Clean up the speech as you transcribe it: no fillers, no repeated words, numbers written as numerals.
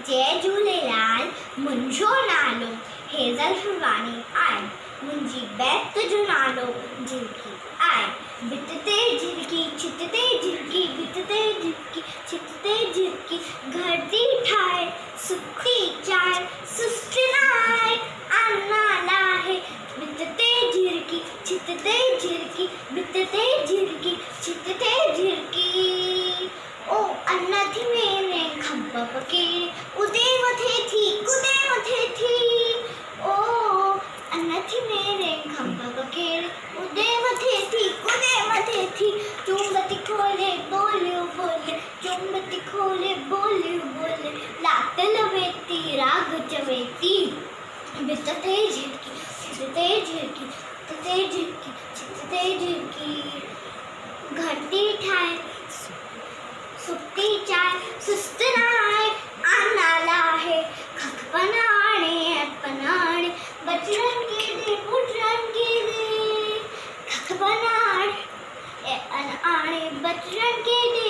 जय झूलेलाल। मुंहिंजो नालो हेज़ल फरवानी आहे। मुंहिंजी बैत जो नालो झिरकी आहे। भित ते झिरकी छित ते झिरकी, भित ते झिरकी छित ते झिरकी, घर थी ठाहे सुठी चाहे सुस्त नाहे अन्ना लाहे। भित ते झिरकी छित ते झिरकी, भित ते झिरकी छित ते झिरकी। ओ अन्ना थी मेरे खंभ पकेड़े, उदे मथे थी। ओ अन्ना थी मेरे खंभ पकेड़े, उदे मथे थी। चुंबती खोले बोलियो बोले, चुंबती खोले बोलियो बोले, लात लवेती राग चवेती। भित ते झिरकी छित ते झिरकी, छित ते झिरकी छित ते झिरकी, घंटी ठाए सुती चाय सुस्त नाहे अन्ना लाहे। खख पनाणे पनाणे बचड़न के दे पुटरन के दे, खख पनाणे अनाणे बचड़न के दे